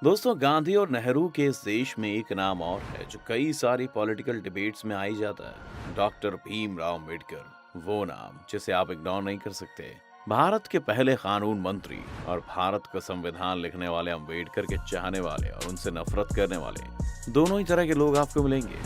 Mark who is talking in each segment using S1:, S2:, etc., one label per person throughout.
S1: दोस्तों, गांधी और नेहरू के इस देश में एक नाम और है जो कई सारी पॉलिटिकल डिबेट्स में आ ही जाता है। डॉक्टर भीमराव अंबेडकर, वो नाम जिसे आप इग्नोर नहीं कर सकते। भारत के पहले कानून मंत्री और भारत का संविधान लिखने वाले अंबेडकर के चाहने वाले और उनसे नफरत करने वाले दोनों ही तरह के लोग आपको मिलेंगे।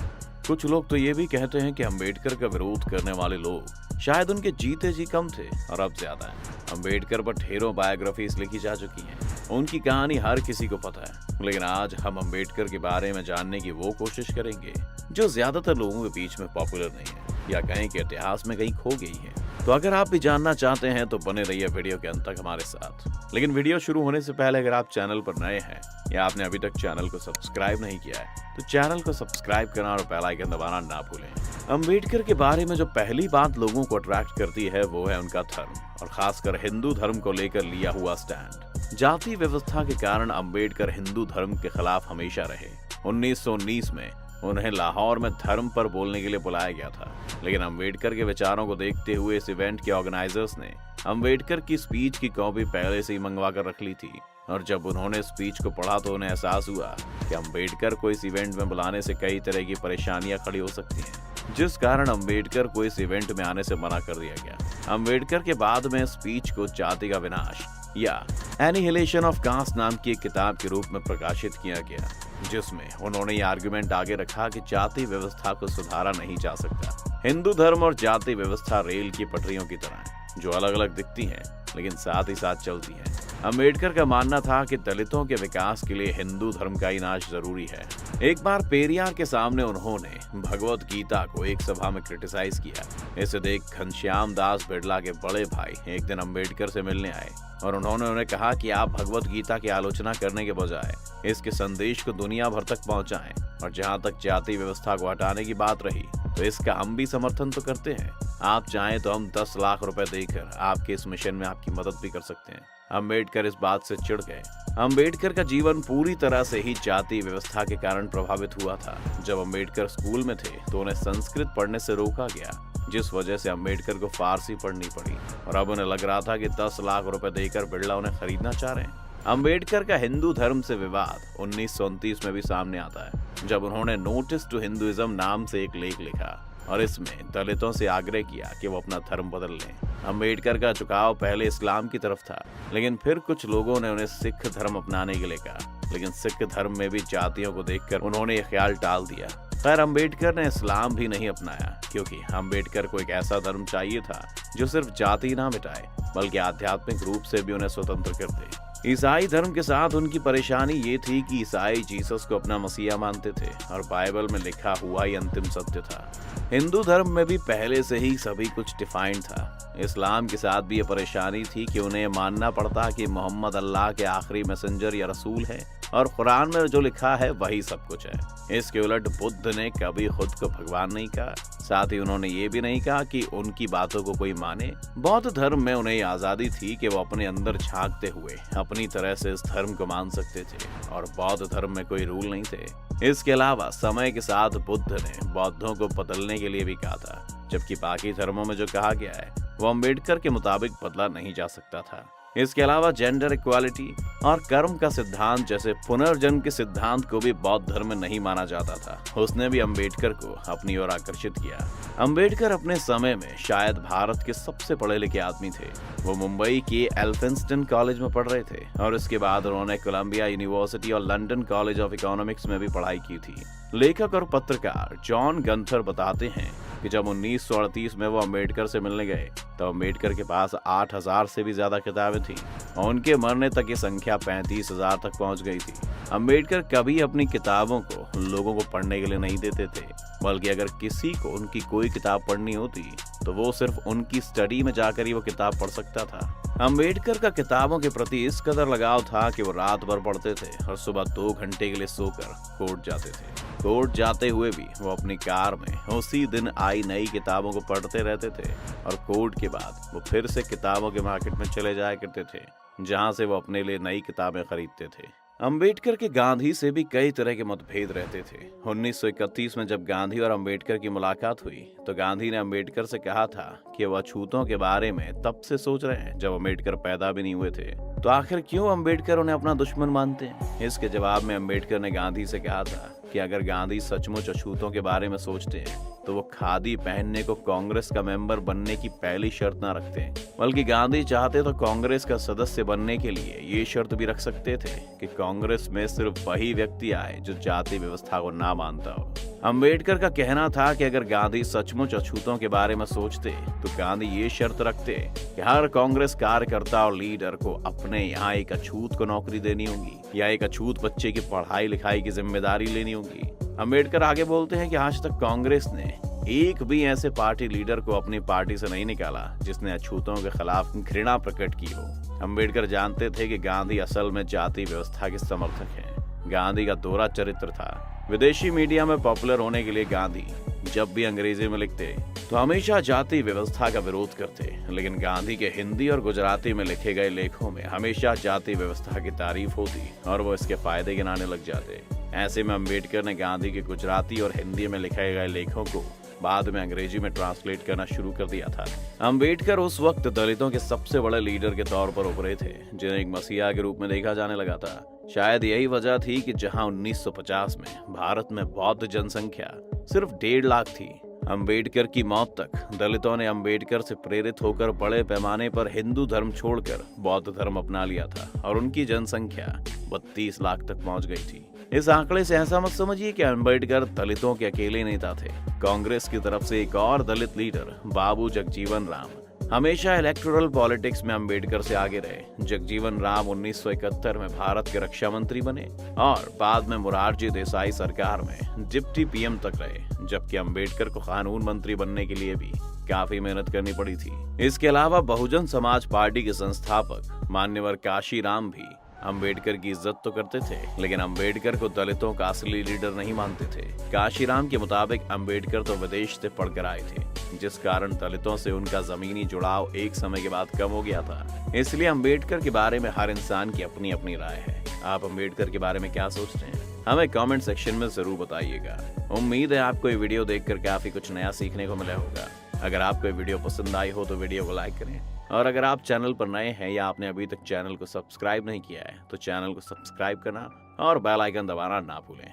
S1: कुछ लोग तो ये भी कहते हैं कि अंबेडकर का विरोध करने वाले लोग शायद उनके जीते जी कम थे और अब ज्यादा है। अंबेडकर पर ढेरों बायोग्राफीज लिखी जा चुकी हैं, उनकी कहानी हर किसी को पता है। लेकिन आज हम अंबेडकर के बारे में जानने की वो कोशिश करेंगे जो ज्यादातर लोगों के बीच में पॉपुलर नहीं है, या कहें कि इतिहास में कहीं खो गई है। तो अगर आप भी जानना चाहते हैं तो बने रहिए वीडियो के अंत तक हमारे साथ। लेकिन वीडियो शुरू होने से पहले अगर आप चैनल पर नए हैं या आपने अभी तक चैनल को सब्सक्राइब नहीं किया है तो चैनल को सब्सक्राइब करना और बेल आइकन दबाना ना भूलें। अंबेडकर के बारे में जो पहली बात लोगों को अट्रैक्ट करती है वो है उनका धर्म, और खासकर हिंदू धर्म को लेकर लिया हुआ स्टैंड। जाति व्यवस्था के कारण अंबेडकर हिंदू धर्म के खिलाफ हमेशा रहे। 1919 में उन्हें लाहौर में धर्म पर बोलने के लिए बुलाया गया था, लेकिन अंबेडकर के विचारों को देखते हुए इस इवेंट के ऑर्गेनाइजर्स ने अंबेडकर की स्पीच की कॉपी पहले से ही मंगवा कर रख ली थी। और जब उन्होंने स्पीच को पढ़ा तो उन्हें एहसास हुआ कि अंबेडकर को इस इवेंट में बुलाने से कई तरह की परेशानियां खड़ी हो सकती हैं, जिस कारण अंबेडकर को इस इवेंट में आने से मना कर दिया गया। अंबेडकर के बाद में स्पीच को जाति का विनाश या एनिहिलेशन ऑफ कास्ट नाम की एक किताब के रूप में प्रकाशित किया गया, जिसमें उन्होंने ये आर्गुमेंट आगे रखा कि जाति व्यवस्था को सुधारा नहीं जा सकता। हिंदू धर्म और जाति व्यवस्था रेल की पटरियों की तरह है, जो अलग अलग दिखती हैं लेकिन साथ ही साथ चलती हैं। अंबेडकर का मानना था कि दलितों के विकास के लिए हिंदू धर्म का ही नाश जरूरी है। एक बार पेरियार के सामने उन्होंने भगवत गीता को एक सभा में क्रिटिसाइज किया। इसे देख घनश्याम दास बिड़ला के बड़े भाई एक दिन अंबेडकर से मिलने आए और उन्होंने उन्हें कहा कि आप भगवत गीता की आलोचना करने के बजाय इसके संदेश को दुनिया भर तक पहुंचाएं। और जहां तक जाति व्यवस्था को हटाने की बात रही तो इसका हम भी समर्थन तो करते हैं। आप चाहें तो हम 10 लाख रुपए देकर आपके इस मिशन में आपकी मदद भी कर सकते हैं। अंबेडकर इस बात से चिढ़ गए। अंबेडकर का जीवन पूरी तरह से ही जाति व्यवस्था के कारण प्रभावित हुआ था। जब अंबेडकर स्कूल में थे तो उन्हें संस्कृत पढ़ने से रोका गया, जिस वजह से अंबेडकर को फारसी पढ़नी पड़ी। और अब उन्हें लग रहा था कि 10 लाख रुपए देकर बिड़ला उन्हें खरीदना चाह रहे हैं। अंबेडकर का हिंदू धर्म से विवाद 1929 में भी सामने आता है, जब उन्होंने नोटिस टू हिंदुइज्म नाम से एक लेख लिखा और इसमें दलितों से आग्रह किया कि वो अपना धर्म बदल लें। अंबेडकर का झुकाव पहले इस्लाम की तरफ था, लेकिन फिर कुछ लोगों ने उन्हें सिख धर्म अपनाने के लिए कहा, लेकिन सिख धर्म में भी जातियों को देखकर उन्होंने ये ख्याल टाल दिया। खैर, अंबेडकर ने इस्लाम भी नहीं अपनाया, क्योंकि अंबेडकर को एक ऐसा धर्म चाहिए था जो सिर्फ जाति ना मिटाए बल्कि आध्यात्मिक रूप से भी उन्हें स्वतंत्र कर दे। ईसाई धर्म के साथ उनकी परेशानी ये थी कि ईसाई जीसस को अपना मसीहा मानते थे और बाइबल में लिखा हुआ ही अंतिम सत्य था। हिंदू धर्म में भी पहले से ही सभी कुछ डिफाइंड था। इस्लाम के साथ भी ये परेशानी थी कि उन्हें मानना पड़ता कि मोहम्मद अल्लाह के आखिरी मैसेंजर या रसूल है और कुरान में जो लिखा है वही सब कुछ है। इसके उलट बुद्ध ने कभी खुद को भगवान नहीं कहा, साथ ही उन्होंने ये भी नहीं कहा कि उनकी बातों को कोई माने। बौद्ध धर्म में उन्हें आजादी थी कि वो अपने अंदर झांकते हुए अपनी तरह से इस धर्म को मान सकते थे, और बौद्ध धर्म में कोई रूल नहीं थे। इसके अलावा समय के साथ बुद्ध ने बौद्धों को बदलने के लिए भी कहा था, जबकि बाकी धर्मों में जो कहा गया है वो अंबेडकर के मुताबिक बदला नहीं जा सकता था। इसके अलावा जेंडर इक्वालिटी और कर्म का सिद्धांत जैसे पुनर्जन्म के सिद्धांत को भी बौद्ध धर्म में नहीं माना जाता था। उसने भी अंबेडकर को अपनी ओर आकर्षित किया। अंबेडकर अपने समय में शायद भारत के सबसे पढ़े लिखे आदमी थे। वो मुंबई के एल्फिंस्टन कॉलेज में पढ़ रहे थे और इसके बाद उन्होंने कोलंबिया यूनिवर्सिटी और लंदन कॉलेज ऑफ इकोनॉमिक्स में भी पढ़ाई की थी। लेखक और पत्रकार जॉन गंथर बताते हैं कि जब 1938 में वो अंबेडकर से मिलने गए तो अम्बेडकर के पास 8,000 से भी ज्यादा किताबें थीं और उनके मरने तक ये संख्या 35,000 तक पहुंच गई थी। अम्बेडकर कभी अपनी किताबों को लोगों को पढ़ने के लिए नहीं देते थे, बल्कि अगर किसी को उनकी कोई किताब पढ़नी होती तो वो सिर्फ उनकी स्टडी में जाकर ही वो किताब पढ़ सकता था। अम्बेडकर का किताबों के प्रति इस कदर लगाव था कि वो रात भर पढ़ते थे और सुबह 2 घंटे के लिए सोकर कोर्ट जाते थे। कोर्ट जाते हुए भी वो अपनी कार में उसी दिन आई नई किताबों को पढ़ते रहते थे और कोर्ट के बाद वो फिर से किताबों के मार्केट में चले जाया करते थे, जहां से वो अपने लिए नई किताबें खरीदते थे। अंबेडकर के गांधी से भी कई तरह के मतभेद रहते थे। 1931 में जब गांधी और अंबेडकर की मुलाकात हुई तो गांधी ने अंबेडकर से कहा था कि वह अछूतों के बारे में तब से सोच रहे हैं जब अंबेडकर पैदा भी नहीं हुए थे। तो आखिर क्यों अंबेडकर उन्हें अपना दुश्मन मानते हैं? इसके जवाब में अंबेडकर ने गांधी से कहा था कि अगर गांधी सचमुच अछूतों के बारे में सोचते हैं तो वो खादी पहनने को कांग्रेस का मेंबर बनने की पहली शर्त ना रखते, बल्कि गांधी चाहते तो कांग्रेस का सदस्य बनने के लिए ये शर्त भी रख सकते थे कि कांग्रेस में सिर्फ वही व्यक्ति आए जो जाति व्यवस्था को ना मानता हो। अंबेडकर का कहना था कि अगर गांधी सचमुच अछूतों के बारे में सोचते तो गांधी ये शर्त रखते कि हर कांग्रेस कार्यकर्ता और लीडर को अपने यहाँ एक अछूत को नौकरी देनी होगी या एक अछूत बच्चे की पढ़ाई लिखाई की जिम्मेदारी लेनी होगी। अंबेडकर आगे बोलते हैं कि आज तक कांग्रेस ने एक भी ऐसे पार्टी लीडर को अपनी पार्टी से नहीं निकाला जिसने अछूतों के खिलाफ घृणा प्रकट की हो। अंबेडकर जानते थे कि गांधी असल में जाति व्यवस्था के समर्थक हैं। गांधी का दोहरा चरित्र था। विदेशी मीडिया में पॉपुलर होने के लिए गांधी जब भी अंग्रेजी में लिखते तो हमेशा जाति व्यवस्था का विरोध करते, लेकिन गांधी के हिंदी और गुजराती में लिखे गए लेखों में हमेशा जाति व्यवस्था की तारीफ होती और वो इसके फायदे गिनाने लग जाते। ऐसे में अंबेडकर ने गांधी के गुजराती और हिंदी में लिखे गए लेखों को बाद में अंग्रेजी में ट्रांसलेट करना शुरू कर दिया था। अंबेडकर उस वक्त दलितों के सबसे बड़े लीडर के तौर पर उभरे थे, जिन्हें एक मसीहा के रूप में देखा जाने लगा था। शायद यही वजह थी कि जहां 1950 में भारत में बौद्ध जनसंख्या सिर्फ 1.5 लाख थी, अंबेडकर की मौत तक दलितों ने अंबेडकर से प्रेरित होकर बड़े पैमाने पर हिंदू धर्म छोड़कर बौद्ध धर्म अपना लिया था और उनकी जनसंख्या 32 लाख तक पहुंच गई थी। इस आंकड़े से ऐसा मत समझिए कि अंबेडकर दलितों के अकेले नेता थे। कांग्रेस की तरफ से एक और दलित लीडर बाबू जगजीवन राम हमेशा इलेक्टोरल पॉलिटिक्स में अंबेडकर से आगे रहे। जगजीवन राम 1971 में भारत के रक्षा मंत्री बने और बाद में मोरारजी देसाई सरकार में डिप्टी पीएम तक रहे, जबकि अंबेडकर को कानून मंत्री बनने के लिए भी काफी मेहनत करनी पड़ी थी। इसके अलावा बहुजन समाज पार्टी के संस्थापक मान्यवर काशीराम भी अंबेडकर की इज्जत तो करते थे, लेकिन अंबेडकर को दलितों का असली लीडर नहीं मानते थे। काशीराम के मुताबिक अंबेडकर तो विदेश से पढ़कर आए थे, जिस कारण दलितों से उनका जमीनी जुड़ाव एक समय के बाद कम हो गया था। इसलिए अंबेडकर के बारे में हर इंसान की अपनी अपनी राय है। आप अंबेडकर के बारे में क्या सोचते हैं? हमें कमेंट सेक्शन में जरूर बताइएगा। उम्मीद है आपको ये वीडियो देखकर काफी कुछ नया सीखने को मिला होगा। अगर आपको ये वीडियो पसंद आई हो तो वीडियो को लाइक करें, और अगर आप चैनल पर नए हैं या आपने अभी तक चैनल को सब्सक्राइब नहीं किया है तो चैनल को सब्सक्राइब करना और बेल आइकन दबाना ना भूलें।